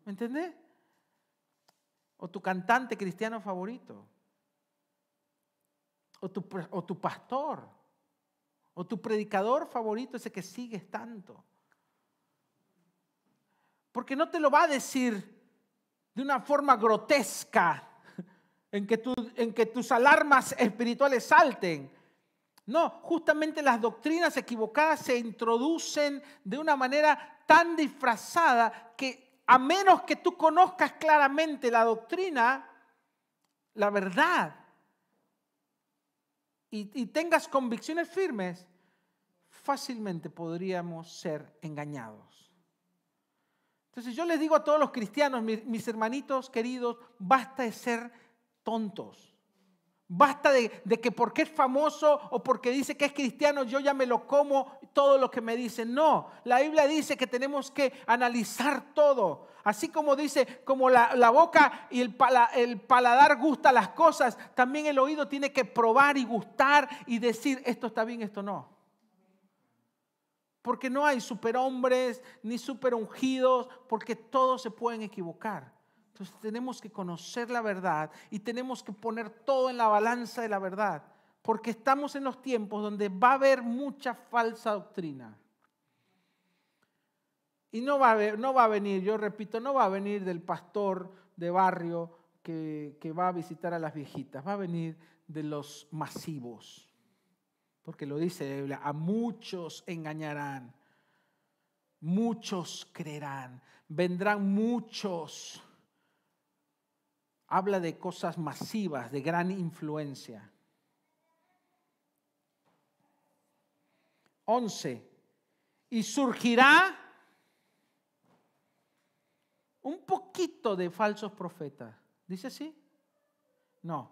Speaker 1: ¿Me entendés? O tu cantante cristiano favorito, o tu pastor, o tu predicador favorito, ese que sigues tanto. Porque no te lo va a decir de una forma grotesca, en que tus alarmas espirituales salten. No, justamente las doctrinas equivocadas se introducen de una manera tan disfrazada que a menos que tú conozcas claramente la doctrina, la verdad, y tengas convicciones firmes, fácilmente podríamos ser engañados. Entonces yo les digo a todos los cristianos, mis hermanitos queridos, basta de ser tontos. Basta de que porque es famoso o porque dice que es cristiano, yo ya me lo como todo lo que me dicen. No, la Biblia dice que tenemos que analizar todo. Así como dice, como la boca y el paladar gusta las cosas, también el oído tiene que probar y gustar y decir, esto está bien, esto no. Porque no hay superhombres ni superungidos, porque todos se pueden equivocar. Entonces tenemos que conocer la verdad y tenemos que poner todo en la balanza de la verdad, porque estamos en los tiempos donde va a haber mucha falsa doctrina. Y no va a venir, yo repito, no va a venir del pastor de barrio que va a visitar a las viejitas, va a venir de los masivos. Porque lo dice la Biblia, a muchos engañarán, muchos creerán, vendrán muchos habla de cosas masivas, de gran influencia. 11. Y surgirá un poquito de falsos profetas. ¿Dice así? No.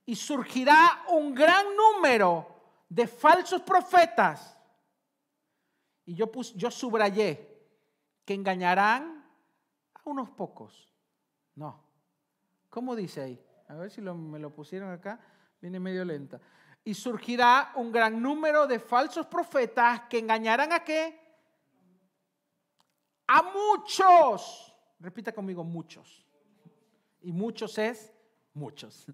Speaker 1: Y surgirá un gran número de falsos profetas. Y yo subrayé que engañarán a unos pocos. No. ¿Cómo dice ahí? A ver si me lo pusieron acá. Viene medio lenta. Y surgirá un gran número de falsos profetas que engañarán ¿a qué? A muchos. Repita conmigo, muchos. Y muchos es muchos.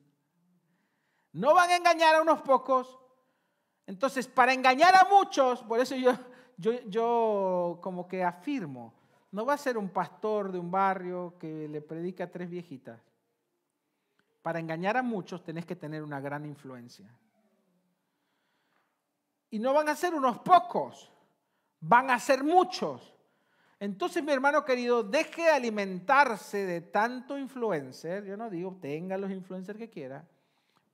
Speaker 1: No van a engañar a unos pocos. Entonces, para engañar a muchos, por eso yo como que afirmo, no va a ser un pastor de un barrio que le predica a 3 viejitas. Para engañar a muchos tenés que tener una gran influencia. Y no van a ser unos pocos, van a ser muchos. Entonces, mi hermano querido, deje de alimentarse de tanto influencer. Yo no digo, tenga los influencers que quiera,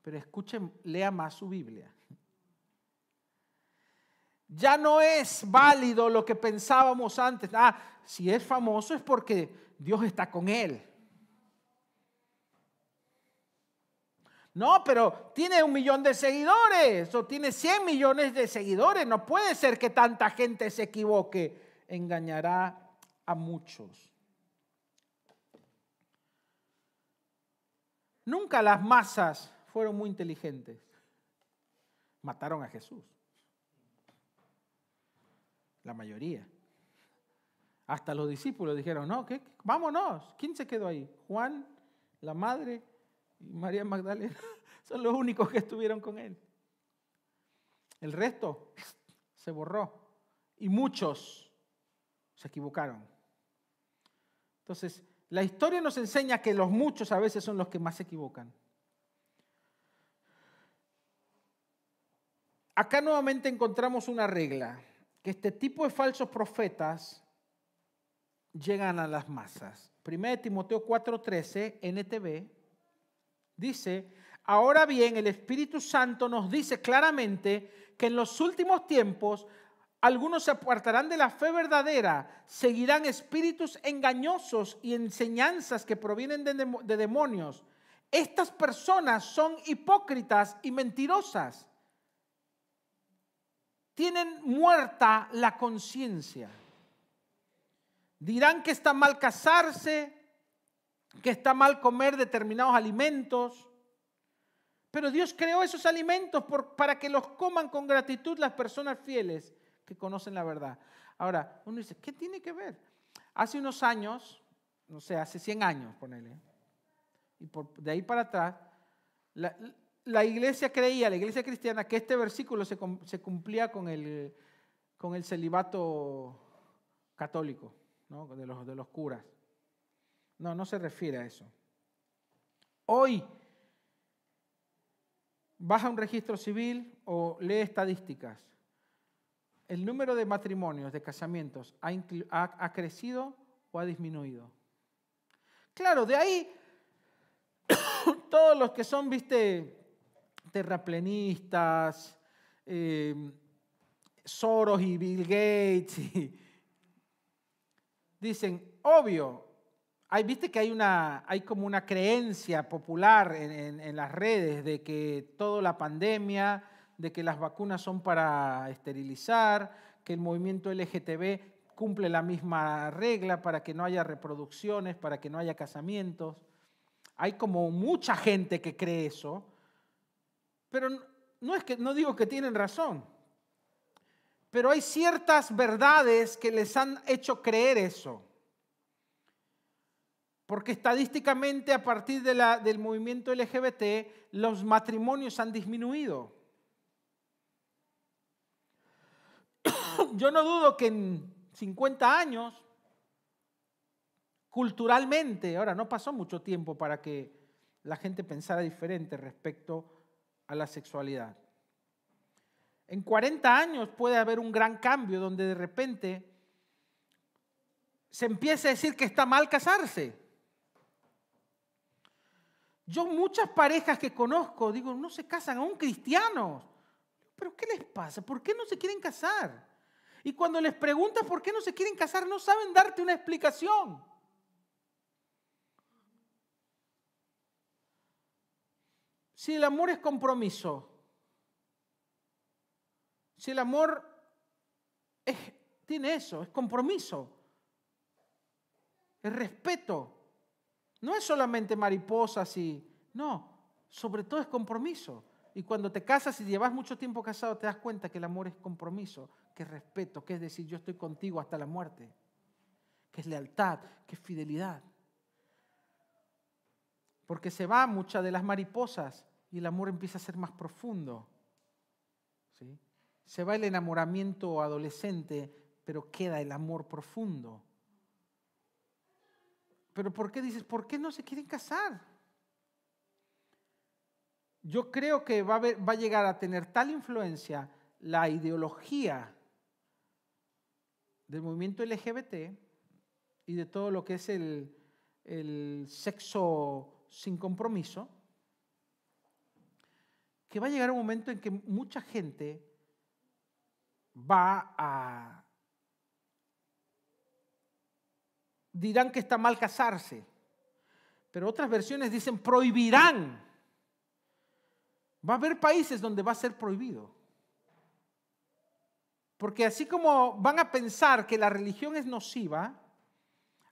Speaker 1: pero escuche, lea más su Biblia. Ya no es válido lo que pensábamos antes. Si es famoso es porque Dios está con él. No, pero tiene 1 millón de seguidores o tiene 100 millones de seguidores. No puede ser que tanta gente se equivoque. Engañará a muchos. Nunca las masas fueron muy inteligentes. Mataron a Jesús. La mayoría. Hasta los discípulos dijeron, no, vámonos. ¿Quién se quedó ahí? Juan, la madre y María Magdalena. Son los únicos que estuvieron con él. El resto se borró. Y muchos se equivocaron. Entonces, la historia nos enseña que los muchos a veces son los que más se equivocan. Acá nuevamente encontramos una regla, que este tipo de falsos profetas llegan a las masas. 1 Timoteo 4:13, NTV, dice, ahora bien, el Espíritu Santo nos dice claramente que en los últimos tiempos algunos se apartarán de la fe verdadera, seguirán espíritus engañosos y enseñanzas que provienen de demonios. Estas personas son hipócritas y mentirosas. Tienen muerta la conciencia. Dirán que está mal casarse, que está mal comer determinados alimentos. Pero Dios creó esos alimentos para que los coman con gratitud las personas fieles que conocen la verdad. Ahora, uno dice, ¿qué tiene que ver? Hace unos años, no sé, hace 100 años, ponele, y de ahí para atrás, la iglesia creía, la iglesia cristiana, que este versículo se cumplía con el celibato católico, ¿no? de los curas. No se refiere a eso. Hoy, vas a un registro civil o lee estadísticas. El número de matrimonios, de casamientos, ¿ha crecido o ha disminuido? Claro, de ahí todos los que son, terraplenistas, Soros y Bill Gates, dicen, obvio, viste que hay como una creencia popular en las redes de que toda la pandemia, de que las vacunas son para esterilizar, que el movimiento LGTB cumple la misma regla para que no haya reproducciones, para que no haya casamientos. Hay como mucha gente que cree eso, pero no digo que tienen razón, pero hay ciertas verdades que les han hecho creer eso. Porque estadísticamente a partir del movimiento LGBT los matrimonios han disminuido. Yo no dudo que en 50 años, culturalmente, ahora no pasó mucho tiempo para que la gente pensara diferente respecto a la sexualidad. En 40 años puede haber un gran cambio donde de repente se empiece a decir que está mal casarse. Yo muchas parejas que conozco, digo, no se casan, aún cristianos. ¿Pero qué les pasa? ¿Por qué no se quieren casar? Y cuando les preguntas por qué no se quieren casar, no saben darte una explicación. Si el amor es compromiso, si el amor tiene eso, es compromiso, es respeto, no es solamente mariposas no, sobre todo es compromiso. Y cuando te casas y llevas mucho tiempo casado, te das cuenta que el amor es compromiso, que es respeto, que es decir, yo estoy contigo hasta la muerte, que es lealtad, que es fidelidad. Porque se va muchas de las mariposas y el amor empieza a ser más profundo. ¿Sí? Se va el enamoramiento adolescente, pero queda el amor profundo. Pero ¿por qué dices, por qué no se quieren casar? Yo creo que va a llegar a tener tal influencia la ideología del movimiento LGBT y de todo lo que es el sexo sin compromiso, que va a llegar un momento en que mucha gente dirán que está mal casarse, pero otras versiones dicen prohibirán. Va a haber países donde va a ser prohibido. Porque así como van a pensar que la religión es nociva,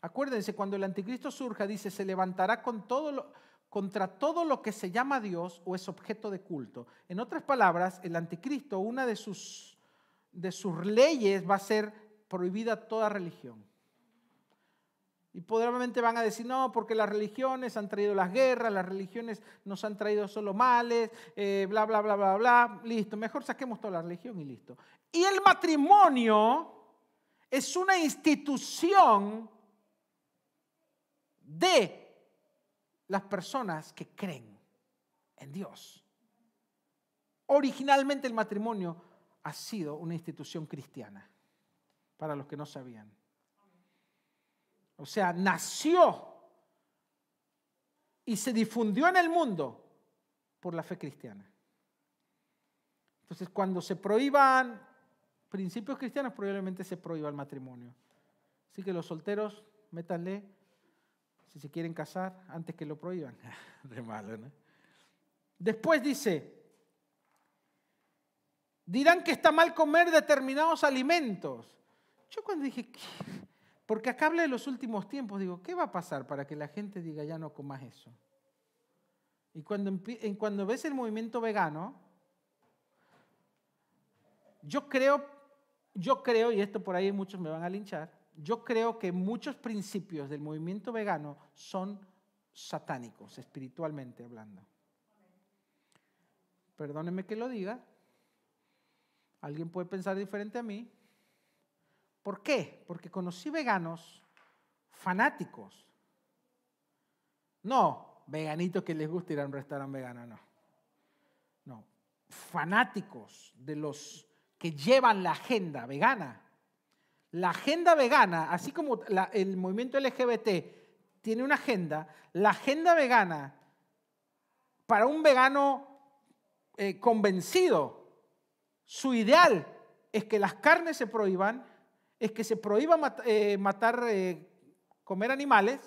Speaker 1: acuérdense, cuando el anticristo surja, dice, se levantará contra todo lo que se llama Dios o es objeto de culto. En otras palabras, el anticristo, una de sus leyes va a ser prohibida toda religión. Y probablemente van a decir, no, porque las religiones han traído las guerras, las religiones nos han traído solo males, bla, bla, bla, bla, bla, listo, mejor saquemos toda la religión y listo. Y el matrimonio es una institución de las personas que creen en Dios. Originalmente el matrimonio ha sido una institución cristiana, para los que no sabían. O sea, nació y se difundió en el mundo por la fe cristiana. Entonces, cuando se prohíban principios cristianos, probablemente se prohíba el matrimonio. Así que los solteros, métanle, si se quieren casar, antes que lo prohíban. Re malo, ¿no? Después dice, dirán que está mal comer determinados alimentos. Yo cuando dije, ¿qué? Porque acá habla de los últimos tiempos, digo, ¿qué va a pasar para que la gente diga ya no comas eso? Y cuando ves el movimiento vegano, yo creo, y esto por ahí muchos me van a linchar, yo creo que muchos principios del movimiento vegano son satánicos, espiritualmente hablando. Perdónenme que lo diga, alguien puede pensar diferente a mí. ¿Por qué? Porque conocí veganos fanáticos. No, veganitos que les gusta ir a un restaurante vegano, no. No, fanáticos de los que llevan la agenda vegana. La agenda vegana, así como el movimiento LGBT tiene una agenda, la agenda vegana para un vegano convencido, su ideal es que las carnes se prohíban, es que se prohíba comer animales,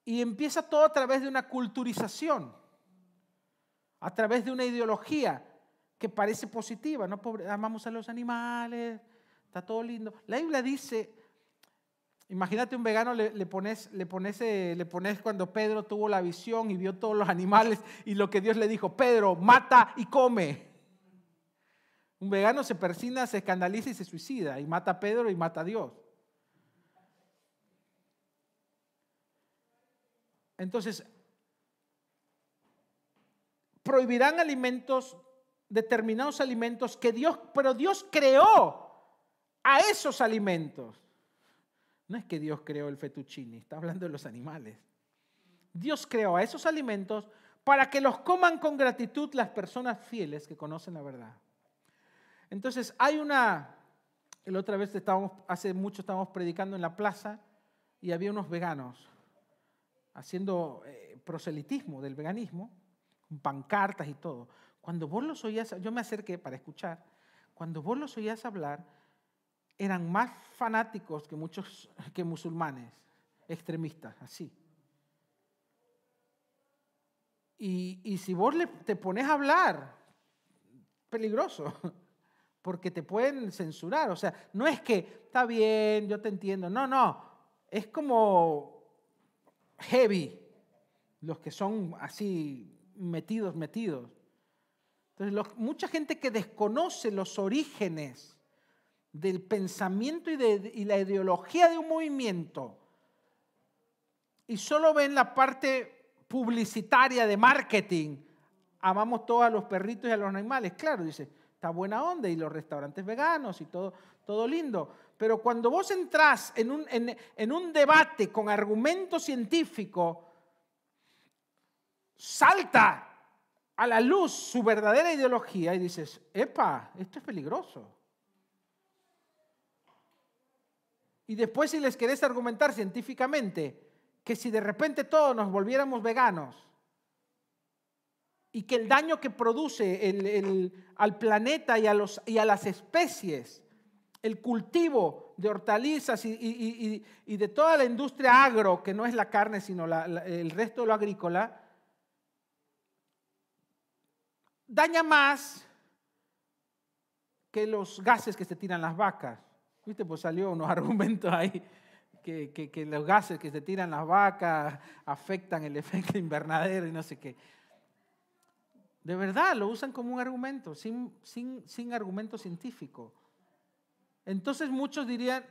Speaker 1: y empieza todo a través de una culturización, a través de una ideología que parece positiva, ¿no? Amamos a los animales, está todo lindo. La Biblia dice, imagínate un vegano, le pones cuando Pedro tuvo la visión y vio todos los animales y lo que Dios le dijo, Pedro, mata y come. Un vegano se persina, se escandaliza y se suicida, y mata a Pedro y mata a Dios. Entonces, prohibirán determinados alimentos pero Dios creó a esos alimentos. No es que Dios creó el fettuccine, está hablando de los animales. Dios creó a esos alimentos para que los coman con gratitud las personas fieles que conocen la verdad. Entonces, la otra vez hace mucho estábamos predicando en la plaza y había unos veganos. haciendo proselitismo del veganismo, con pancartas y todo. Cuando vos los oías, yo me acerqué para escuchar, cuando vos los oías hablar, eran más fanáticos que musulmanes, extremistas, así. Y si vos te pones a hablar, peligroso, porque te pueden censurar. O sea, no es que, está bien, yo te entiendo. No, es como heavy, los que son así metidos. Entonces, mucha gente que desconoce los orígenes del pensamiento y la ideología de un movimiento y solo ven la parte publicitaria de marketing, amamos todos a los perritos y a los animales, claro, dice, está buena onda y los restaurantes veganos y todo lindo, pero cuando vos entrás en un debate con argumento científico, salta a la luz su verdadera ideología y dices, epa, esto es peligroso. Y después si les querés argumentar científicamente que si de repente todos nos volviéramos veganos y que el daño que produce al planeta y a las especies, el cultivo de hortalizas y de toda la industria agro, que no es la carne sino el resto de lo agrícola, daña más que los gases que se tiran las vacas. ¿Viste? Pues salió unos argumentos ahí que los gases que se tiran las vacas afectan el efecto invernadero y no sé qué. De verdad, lo usan como un argumento, sin argumento científico. Entonces muchos dirían,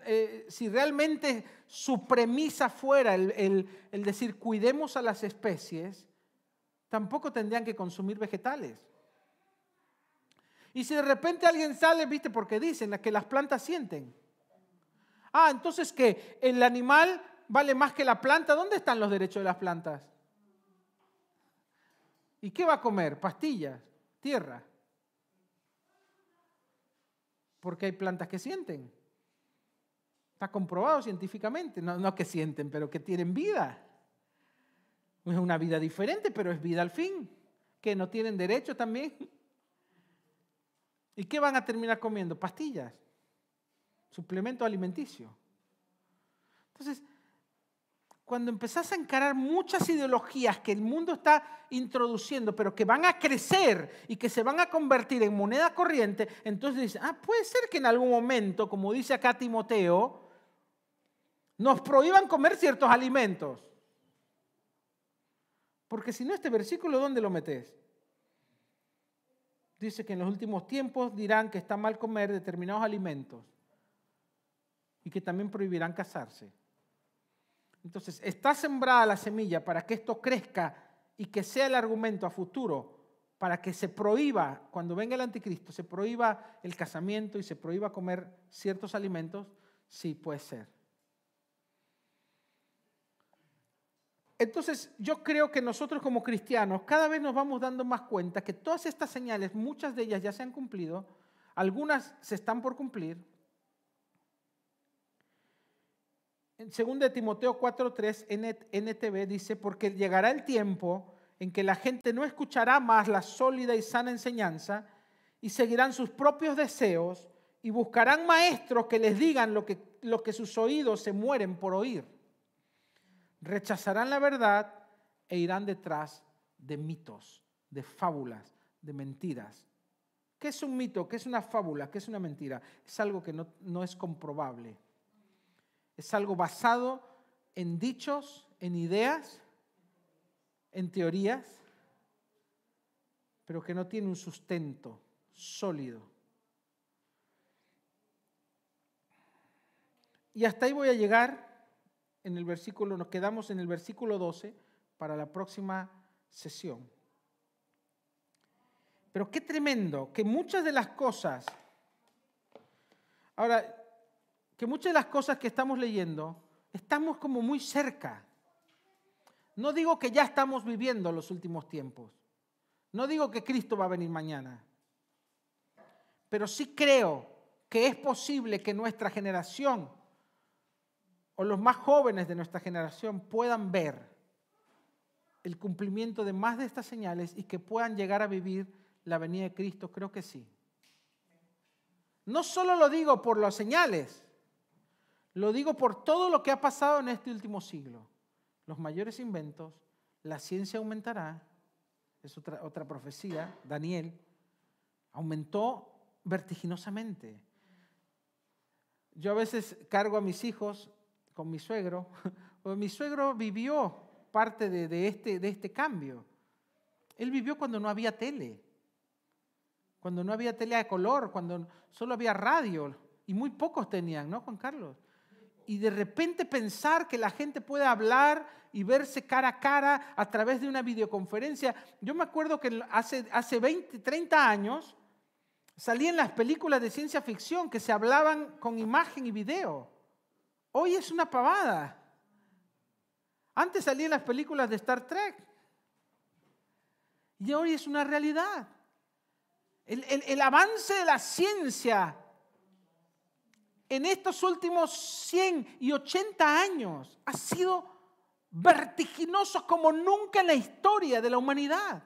Speaker 1: si realmente su premisa fuera el decir cuidemos a las especies, tampoco tendrían que consumir vegetales. Y si de repente alguien sale, ¿viste? Porque dicen que las plantas sienten. Entonces que el animal vale más que la planta. ¿Dónde están los derechos de las plantas? ¿Y qué va a comer? Pastillas, tierra. Porque hay plantas que sienten. Está comprobado científicamente. No que sienten, pero que tienen vida. Es una vida diferente, pero es vida al fin. Que no tienen derecho también. ¿Y qué van a terminar comiendo? Pastillas. Suplemento alimenticio. Entonces, cuando empezás a encarar muchas ideologías que el mundo está introduciendo, pero que van a crecer y que se van a convertir en moneda corriente, entonces dices, puede ser que en algún momento, como dice acá Timoteo, nos prohíban comer ciertos alimentos. Porque si no, este versículo, ¿dónde lo metes? Dice que en los últimos tiempos dirán que está mal comer determinados alimentos y que también prohibirán casarse. Entonces, está sembrada la semilla para que esto crezca y que sea el argumento a futuro para que se prohíba, cuando venga el anticristo, se prohíba el casamiento y se prohíba comer ciertos alimentos. Sí, puede ser. Entonces, yo creo que nosotros como cristianos cada vez nos vamos dando más cuenta que todas estas señales, muchas de ellas ya se han cumplido, algunas se están por cumplir. En 2 Timoteo 4:3 NTV dice, porque llegará el tiempo en que la gente no escuchará más la sólida y sana enseñanza y seguirán sus propios deseos y buscarán maestros que les digan lo que sus oídos se mueren por oír. Rechazarán la verdad e irán detrás de mitos, de fábulas, de mentiras. ¿Qué es un mito? ¿Qué es una fábula? ¿Qué es una mentira? Es algo que no es comprobable. Es algo basado en dichos, en ideas, en teorías, pero que no tiene un sustento sólido. Y hasta ahí voy a llegar en el versículo, nos quedamos en el versículo 12 para la próxima sesión. Pero qué tremendo que muchas de las cosas, que muchas de las cosas que estamos leyendo, estamos como muy cerca. No digo que ya estamos viviendo los últimos tiempos. No digo que Cristo va a venir mañana. Pero sí creo que es posible que nuestra generación o los más jóvenes de nuestra generación puedan ver el cumplimiento de más de estas señales y que puedan llegar a vivir la venida de Cristo? Creo que sí. No solo lo digo por las señales, lo digo por todo lo que ha pasado en este último siglo. Los mayores inventos, la ciencia aumentará, es otra profecía, Daniel, aumentó vertiginosamente. Yo a veces cargo a mis hijos con mi suegro, porque mi suegro vivió parte de este cambio. Él vivió cuando no había tele, cuando no había tele a color, cuando solo había radio, y muy pocos tenían, ¿no, Juan Carlos? Y de repente pensar que la gente puede hablar y verse cara a cara a través de una videoconferencia. Yo me acuerdo que hace 20, 30 años salían las películas de ciencia ficción que se hablaban con imagen y video. Hoy es una pavada. Antes salían las películas de Star Trek. Y hoy es una realidad. El avance de la ciencia en estos últimos 100 y 80 años ha sido vertiginoso como nunca en la historia de la humanidad.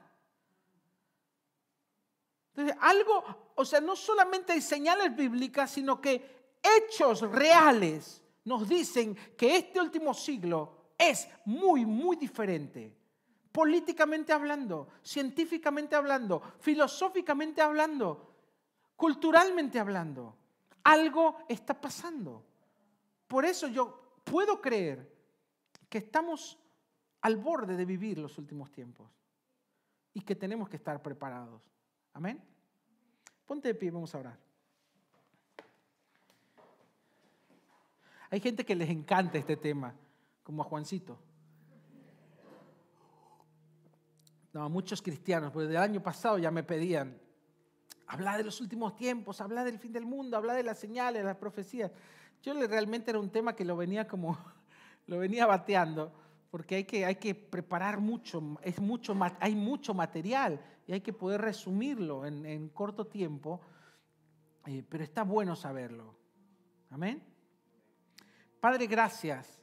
Speaker 1: Entonces, no solamente hay señales bíblicas, sino que hechos reales nos dicen que este último siglo es muy, muy diferente. Políticamente hablando, científicamente hablando, filosóficamente hablando, culturalmente hablando. Algo está pasando. Por eso yo puedo creer que estamos al borde de vivir los últimos tiempos y que tenemos que estar preparados. Amén. Ponte de pie, vamos a orar. Hay gente que les encanta este tema, como a Juancito. No, muchos cristianos, pues del año pasado ya me pedían, habla de los últimos tiempos, habla del fin del mundo, habla de las señales, las profecías. Yo realmente era un tema que lo venía bateando, porque hay que preparar mucho, hay mucho material y hay que poder resumirlo en corto tiempo, pero está bueno saberlo. Amén. Padre, gracias.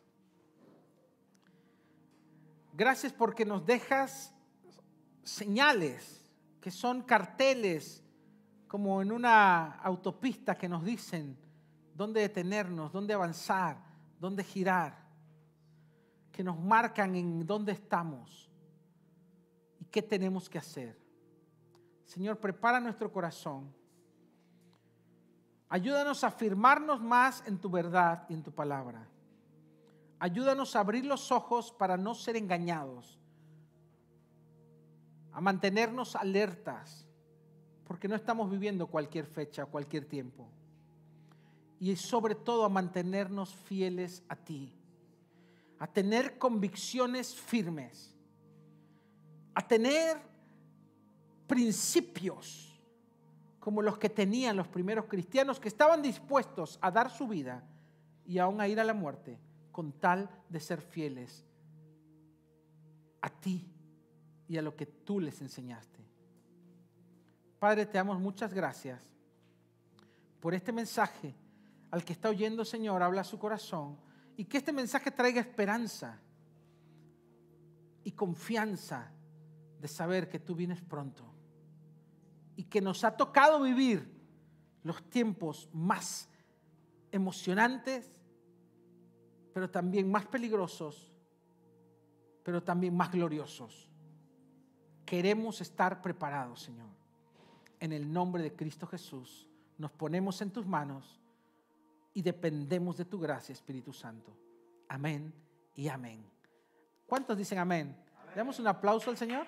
Speaker 1: Gracias porque nos dejas señales que son carteles, como en una autopista que nos dicen dónde detenernos, dónde avanzar, dónde girar, que nos marcan en dónde estamos y qué tenemos que hacer. Señor, prepara nuestro corazón. Ayúdanos a afirmarnos más en tu verdad y en tu palabra. Ayúdanos a abrir los ojos para no ser engañados, a mantenernos alertas, porque no estamos viviendo cualquier fecha, cualquier tiempo. Y sobre todo a mantenernos fieles a ti, a tener convicciones firmes, a tener principios como los que tenían los primeros cristianos, que estaban dispuestos a dar su vida y aún a ir a la muerte con tal de ser fieles a ti y a lo que tú les enseñaste. Padre, te damos muchas gracias por este mensaje. Al que está oyendo, Señor, habla a su corazón, y que este mensaje traiga esperanza y confianza de saber que tú vienes pronto y que nos ha tocado vivir los tiempos más emocionantes, pero también más peligrosos, pero también más gloriosos. Queremos estar preparados, Señor. En el nombre de Cristo Jesús, nos ponemos en tus manos y dependemos de tu gracia, Espíritu Santo. Amén y amén. ¿Cuántos dicen amén? Damos un aplauso al Señor.